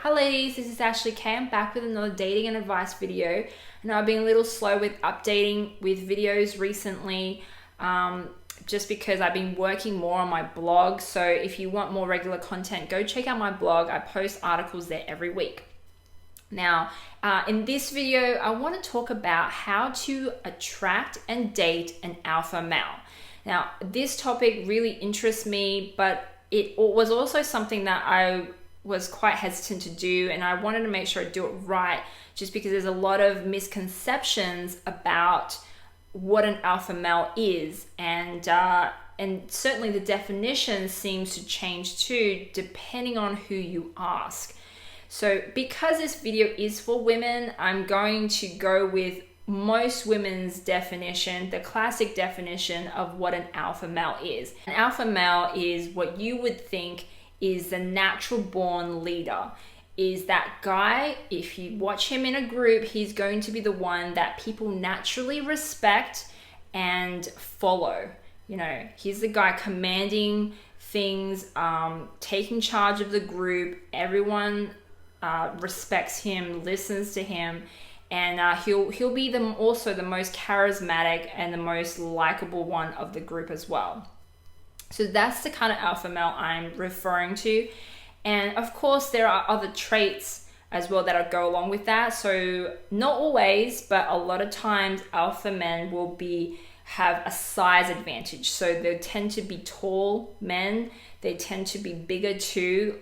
Hi ladies, this is Ashley K. I'm back with another dating and advice video. I know I've been a little slow with updating with videos recently, just because I've been working more on my blog. So if you want more regular content, go check out my blog. I post articles there every week. Now, in this video, I want to talk about how to attract and date an alpha male. Now, this topic really interests me, but it was also something that I was quite hesitant to do, and I wanted to make sure I do it right, just because there's a lot of misconceptions about what an alpha male is, and certainly the definition seems to change too, depending on who you ask. So because this video is for women, I'm going to go with most women's definition, the classic definition of what an alpha male is. An alpha male is what you would think is the natural born leader. Is that guy, if you watch him in a group, he's going to be the one that people naturally respect and follow. You know, he's the guy commanding things, taking charge of the group. Everyone respects him, listens to him, and he'll be also the most charismatic and the most likable one of the group as well. So that's the kind of alpha male I'm referring to. And of course, there are other traits as well that go along with that. So not always, but a lot of times alpha men will have a size advantage. So they tend to be tall men. They tend to be bigger too,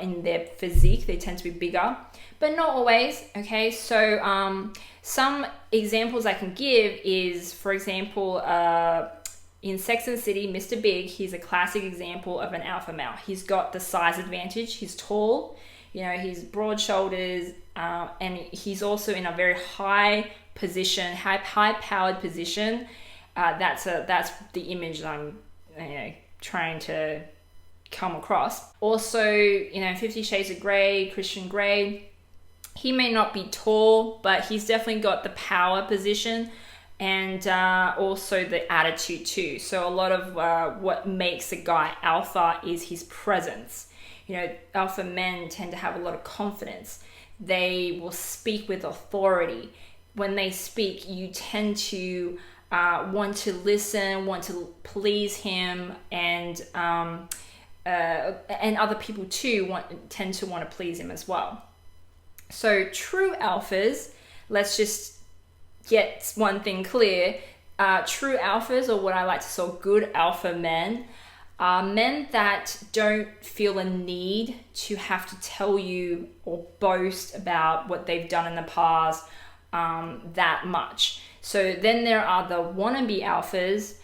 in their physique. They tend to be bigger, but not always. Okay, so some examples I can give is, for example, in Sex and the City, Mr. Big, he's a classic example of an alpha male. He's got the size advantage. He's tall, you know, he's broad shoulders, and he's also in a very high position, high-powered position. That's the image that I'm, trying to come across. Also, 50 Shades of Grey, Christian Grey, he may not be tall, but he's definitely got the power position and also the attitude too. So a lot of what makes a guy alpha is his presence. Alpha men tend to have a lot of confidence. They will speak with authority. When they speak, you tend to want to listen, want to please him, and other people too tend to want to please him as well. So true alphas, let's just get one thing clear. True alphas, or what I like to call good alpha men, are men that don't feel a need to have to tell you or boast about what they've done in the past that much. So then there are the wannabe alphas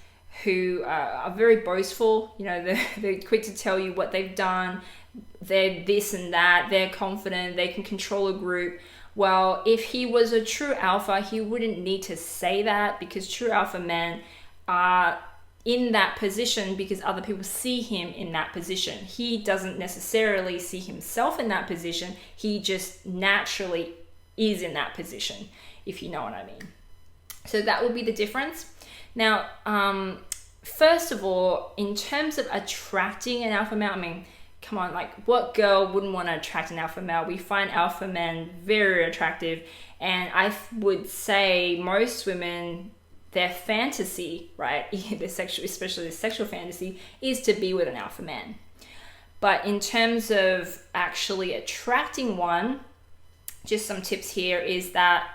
who are very boastful. They're quick to tell you what they've done. They're this and that. They're confident. They can control a group. Well, if he was a true alpha, he wouldn't need to say that, because true alpha men are in that position because other people see him in that position. He doesn't necessarily see himself in that position. He just naturally is in that position, if you know what I mean. So that would be the difference. Now, first of all, in terms of attracting an alpha male, come on, what girl wouldn't want to attract an alpha male? We find alpha men very attractive, and I would say most women, their fantasy, right, especially the sexual fantasy, is to be with an alpha man. But in terms of actually attracting one, just some tips here is that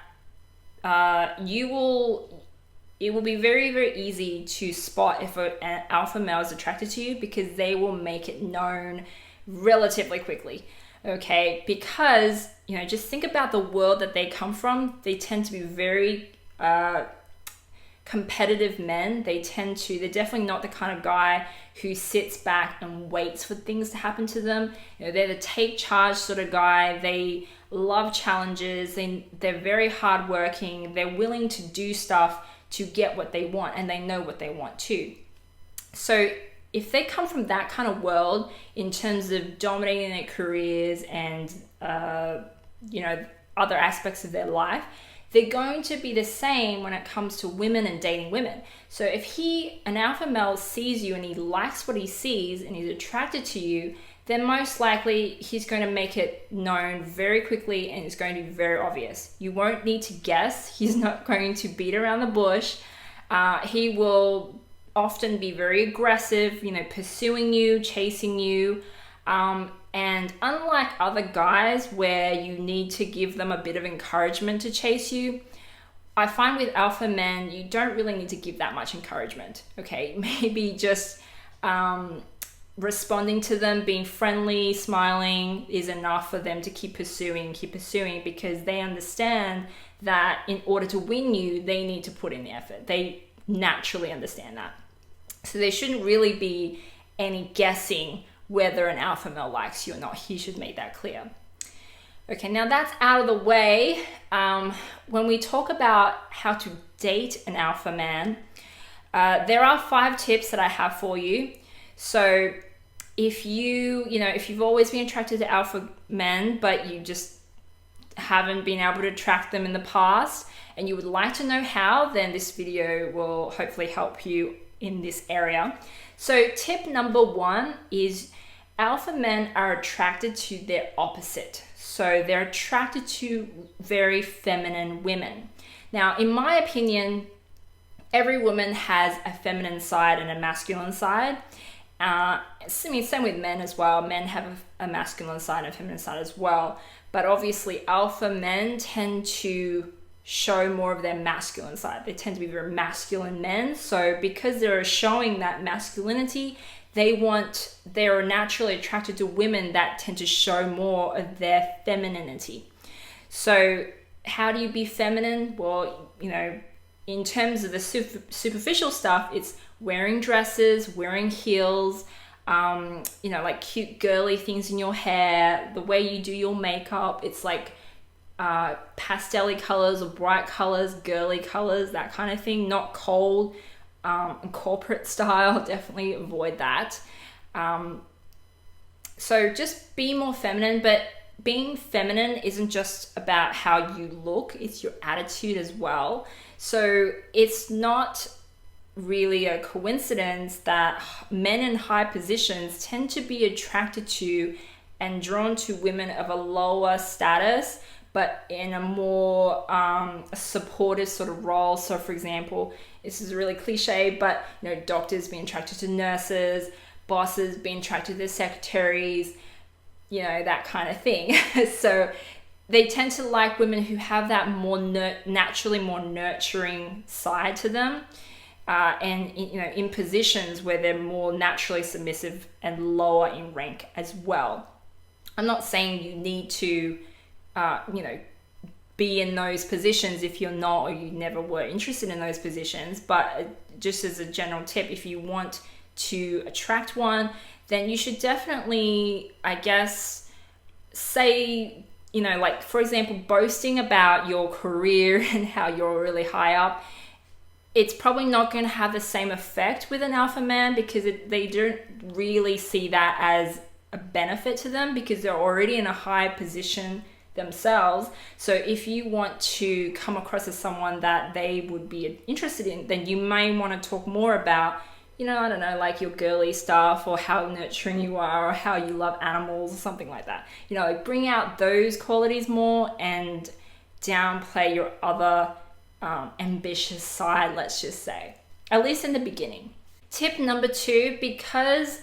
it will be very, very easy to spot if an alpha male is attracted to you, because they will make it known relatively quickly. Okay, because just think about the world that they come from. They tend to be very competitive men. They're definitely not the kind of guy who sits back and waits for things to happen to them. They're the take charge sort of guy. They love challenges. They're very hardworking. They're willing to do stuff to get what they want, and they know what they want too. So if they come from that kind of world in terms of dominating their careers and other aspects of their life, they're going to be the same when it comes to women and dating women. So if an alpha male sees you and he likes what he sees and he's attracted to you, then most likely he's going to make it known very quickly and it's going to be very obvious. You won't need to guess. He's not going to beat around the bush. He will often be very aggressive, pursuing you, chasing you. And unlike other guys where you need to give them a bit of encouragement to chase you, I find with alpha men, you don't really need to give that much encouragement. Okay, maybe just responding to them, being friendly, smiling is enough for them to keep pursuing, because they understand that in order to win you, they need to put in the effort. They naturally understand that. So there shouldn't really be any guessing whether an alpha male likes you or not. He should make that clear. Okay, now that's out of the way. When we talk about how to date an alpha man, there are 5 tips that I have for you. So if you've always been attracted to alpha men, but you just haven't been able to attract them in the past, and you would like to know how, then this video will hopefully help you in this area. So tip number 1 is alpha men are attracted to their opposite. So they're attracted to very feminine women. Now, in my opinion, every woman has a feminine side and a masculine side. Same with men as well. Men have a masculine side and a feminine side as well. But obviously, alpha men tend to show more of their masculine side. They tend to be very masculine men. So because they're showing that masculinity, they're naturally attracted to women that tend to show more of their femininity. So how do you be feminine? Well, in terms of the superficial stuff, it's wearing dresses, wearing heels, like cute girly things in your hair, the way you do your makeup. It's like pastel-y colors or bright colors, girly colors, that kind of thing, not cold and corporate style. Definitely avoid that. So just be more feminine, but being feminine isn't just about how you look, it's your attitude as well. So it's not really a coincidence that men in high positions tend to be attracted to and drawn to women of a lower status, but in a more supportive sort of role. So for example, this is really cliche, but doctors being attracted to nurses, bosses being attracted to their secretaries, that kind of thing. So they tend to like women who have that more naturally more nurturing side to them, and in positions where they're more naturally submissive and lower in rank as well. I'm not saying you need to be in those positions if you're not, or you never were interested in those positions, but just as a general tip, if you want to attract one, then you should definitely, I guess, say, like for example, boasting about your career and how you're really high up. It's probably not going to have the same effect with an alpha man, because they don't really see that as a benefit to them, because they're already in a high position themselves. So if you want to come across as someone that they would be interested in, then you may want to talk more about, I don't know, like your girly stuff, or how nurturing you are, or how you love animals, or something like that. Like bring out those qualities more and downplay your other ambitious side, let's just say, at least in the beginning. Tip number 2, because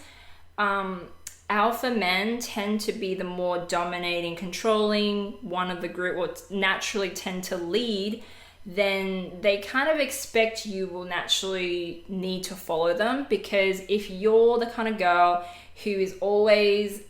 alpha men tend to be the more dominating, controlling one of the group, or naturally tend to lead, then they kind of expect you will naturally need to follow them. Because if you're the kind of girl who is always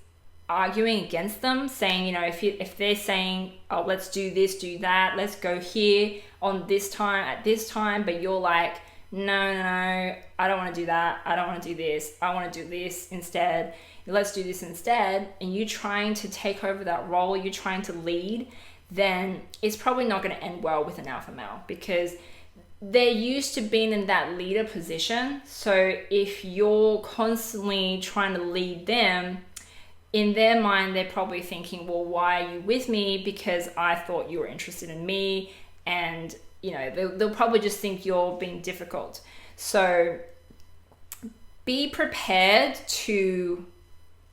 arguing against them, saying, if they're saying, oh, let's do this, do that, let's go here on this time, at this time, but you're like, no, I don't want to do that, I don't want to do this, I want to do this instead, let's do this instead, and you're trying to take over that role, you're trying to lead, then it's probably not going to end well with an alpha male, because they're used to being in that leader position. So if you're constantly trying to lead them, in their mind, they're probably thinking, well, why are you with me? Because I thought you were interested in me. And, they'll probably just think you're being difficult. So be prepared to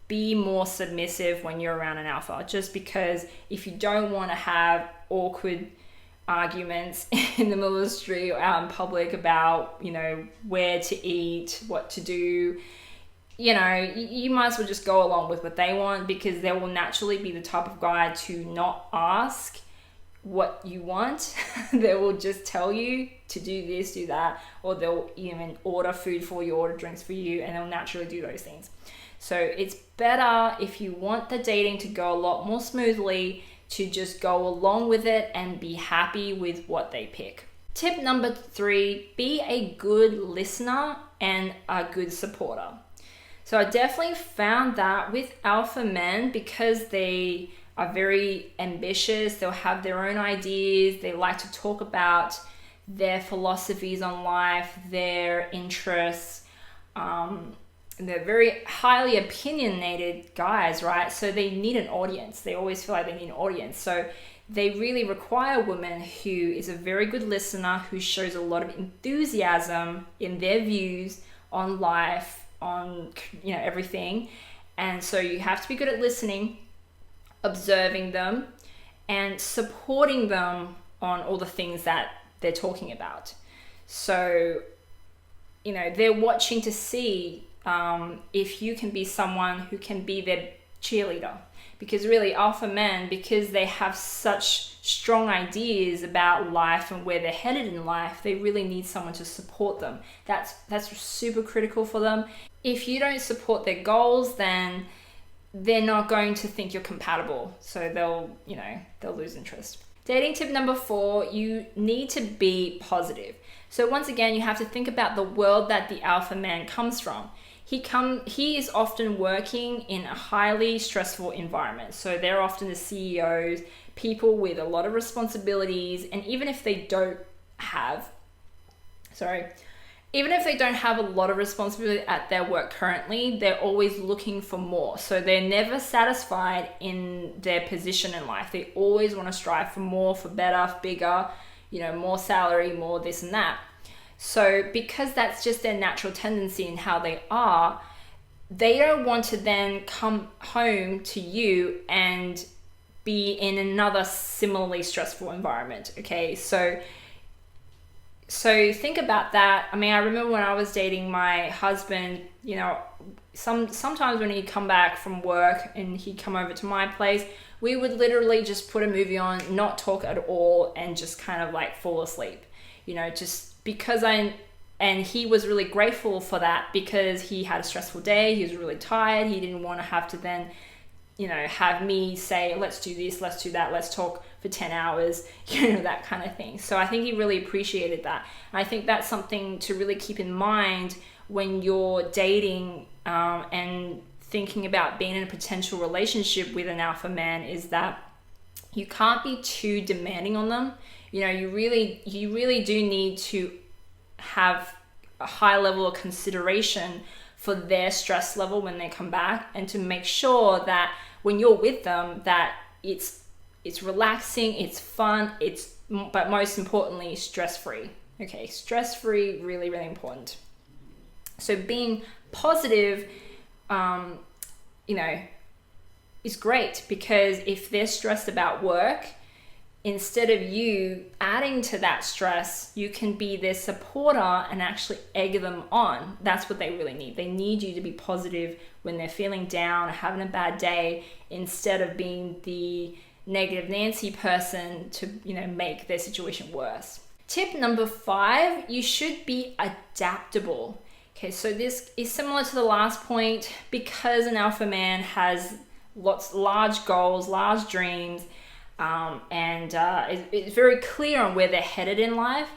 be more submissive when you're around an alpha, just because if you don't want to have awkward arguments in the middle of the street or out in public about, you know, where to eat, what to do, you know, you might as well just go along with what they want, because they will naturally be the type of guy to not ask what you want. They will just tell you to do this, do that, or they'll even order food for you, order drinks for you, and they'll naturally do those things. So it's better, if you want the dating to go a lot more smoothly, to just go along with it and be happy with what they pick. Tip number 3, be a good listener and a good supporter. So I definitely found that with alpha men, because they are very ambitious, they'll have their own ideas, they like to talk about their philosophies on life, their interests, they're very highly opinionated guys, right? So they need an audience. They always feel like they need an audience. So they really require a woman who is a very good listener, who shows a lot of enthusiasm in their views on life, on, you know, everything. And so you have to be good at listening, observing them, and supporting them on all the things that they're talking about. So, you know, they're watching to see if you can be someone who can be their cheerleader. Because really, alpha men, because they have such strong ideas about life and where they're headed in life, they really need someone to support them. That's super critical for them. If you don't support their goals, then they're not going to think you're compatible. So they'll lose interest. Dating tip number 4, you need to be positive. So once again, you have to think about the world that the alpha man comes from. He is often working in a highly stressful environment. So they're often the CEOs, people with a lot of responsibilities, and even if they don't have a lot of responsibility at their work currently, they're always looking for more. So they're never satisfied in their position in life. They always want to strive for more, for better, for bigger, you know, more salary, more this and that. So because that's just their natural tendency in how they are, they don't want to then come home to you and be in another similarly stressful environment. Okay, so think about that. I mean, I remember when I was dating my husband, you know, sometimes when he'd come back from work and he'd come over to my place, we would literally just put a movie on, not talk at all, and just kind of like fall asleep, you know, just because and he was really grateful for that, because he had a stressful day, he was really tired, he didn't want to have to then, you know, have me say, let's do this, let's do that, let's talk for 10 hours, you know, that kind of thing. So I think he really appreciated that. And I think that's something to really keep in mind when you're dating and thinking about being in a potential relationship with an alpha man, is that you can't be too demanding on them. You know, you really do need to have a high level of consideration for their stress level when they come back, and to make sure that when you're with them, that it's relaxing, it's fun, but most importantly, stress-free. Okay, stress-free, really, really important. So being positive, you know, is great, because if they're stressed about work, instead of you adding to that stress, you can be their supporter and actually egg them on. That's what they really need. They need you to be positive when they're feeling down or having a bad day, instead of being the negative Nancy person to, you know, make their situation worse. Tip number 5, you should be adaptable. Okay, so this is similar to the last point, because an alpha man has large goals, large dreams, and it's very clear on where they're headed in life.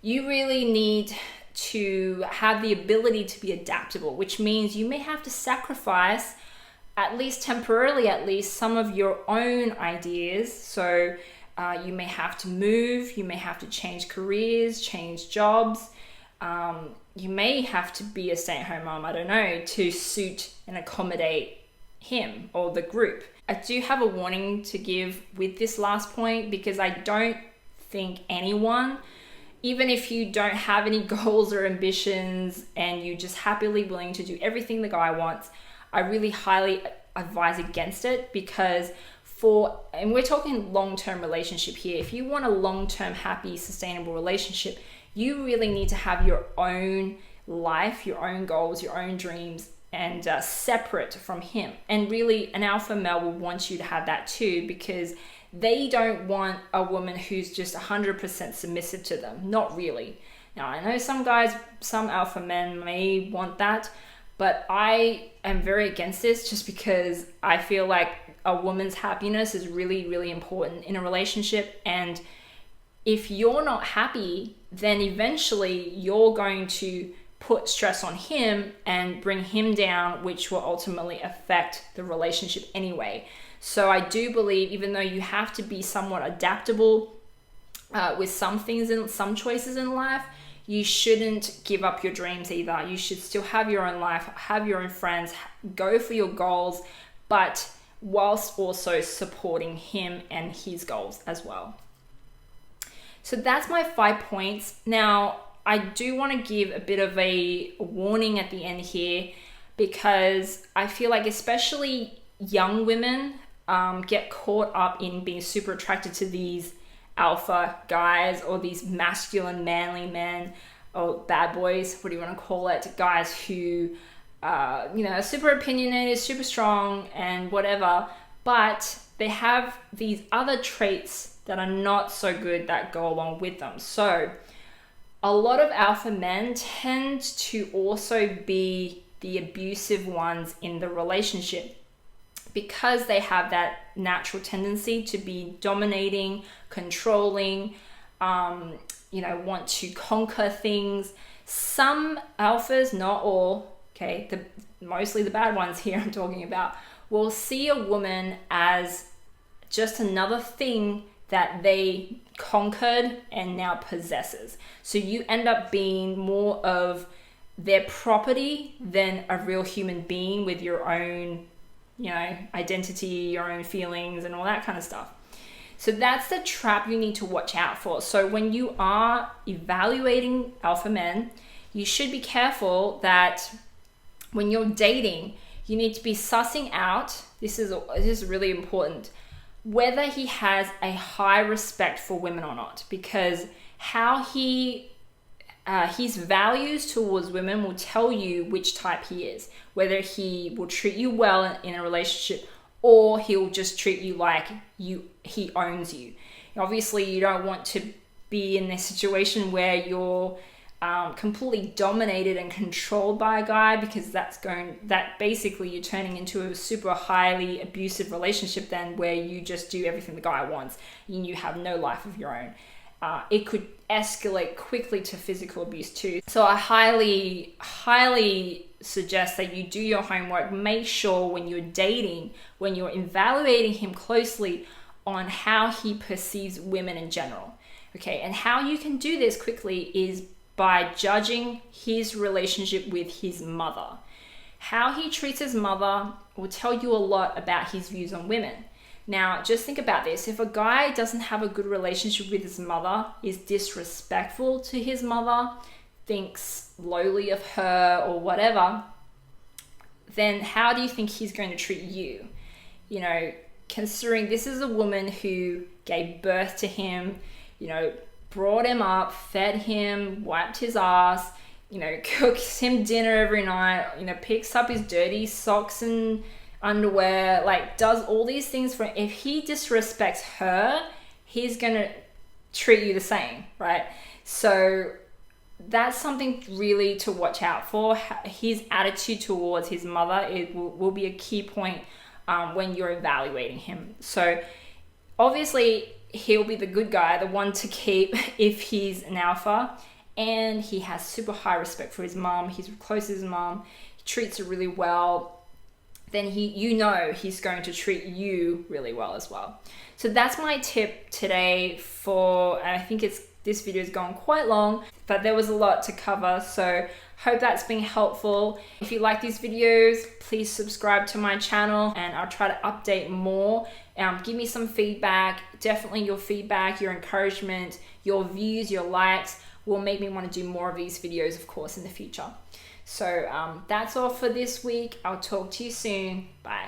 You really need to have the ability to be adaptable, which means you may have to sacrifice, at least temporarily, some of your own ideas. So you may have to move, you may have to change careers, change jobs. You may have to be a stay-at-home mom, I don't know, to suit and accommodate him or the group. I do have a warning to give with this last point, because I don't think anyone, even if you don't have any goals or ambitions and you're just happily willing to do everything the guy wants, I really highly advise against it, because and we're talking long-term relationship here. If you want a long-term, happy, sustainable relationship, you really need to have your own life, your own goals, your own dreams, and separate from him. And really, an alpha male will want you to have that too, because they don't want a woman who's just 100% submissive to them. Not really. Now, I know some guys, some alpha men may want that, but I am very against this, just because I feel like a woman's happiness is really, really important in a relationship. And if you're not happy, then eventually you're going to put stress on him and bring him down, which will ultimately affect the relationship anyway. So I do believe, even though you have to be somewhat adaptable with some things and some choices in life, you shouldn't give up your dreams either. You should still have your own life, have your own friends, go for your goals, but whilst also supporting him and his goals as well. So that's my 5 points. Now, I do want to give a bit of a warning at the end here, because I feel like especially young women get caught up in being super attracted to these alpha guys, or these masculine, manly men, or bad boys, what do you want to call it, guys who are super opinionated, super strong and whatever, but they have these other traits that are not so good that go along with them. So a lot of alpha men tend to also be the abusive ones in the relationship, because they have that natural tendency to be dominating, controlling, want to conquer things. Some alphas, not all, okay, mostly the bad ones here I'm talking about, will see a woman as just another thing that they conquered and now possesses. So you end up being more of their property than a real human being with your own, identity, your own feelings and all that kind of stuff. So that's the trap you need to watch out for. So when you are evaluating alpha men, you should be careful that when you're dating, you need to be sussing out, this is really important, whether he has a high respect for women or not, because how his values towards women will tell you which type he is, whether he will treat you well in a relationship, or he'll just treat you like he owns you. Obviously, you don't want to be in this situation where you're completely dominated and controlled by a guy, because that basically you're turning into a super highly abusive relationship then, where you just do everything the guy wants and you have no life of your own. It could escalate quickly to physical abuse too. So I highly, highly suggest that you do your homework. Make sure when you're dating, when you're evaluating him closely, on how he perceives women in general. Okay, and how you can do this quickly is by judging his relationship with his mother. How he treats his mother will tell you a lot about his views on women. Now, just think about this. If a guy doesn't have a good relationship with his mother, is disrespectful to his mother, thinks lowly of her or whatever, then how do you think he's going to treat you? Considering this is a woman who gave birth to him, brought him up, fed him, wiped his ass, cooks him dinner every night, picks up his dirty socks and underwear, does all these things for him. If he disrespects her, he's gonna treat you the same, right? So that's something really to watch out for. His attitude towards his mother will be a key point when you're evaluating him. So obviously he'll be the good guy, the one to keep if he's an alpha, and he has super high respect for his mom. He's close to his mom. He treats her really well. Then he's going to treat you really well as well. So that's my tip today and I think this video has gone quite long, but there was a lot to cover. So hope that's been helpful. If you like these videos, please subscribe to my channel and I'll try to update more. Give me some feedback. Definitely your feedback, your encouragement, your views, your likes will make me want to do more of these videos, of course, in the future. So that's all for this week. I'll talk to you soon. Bye.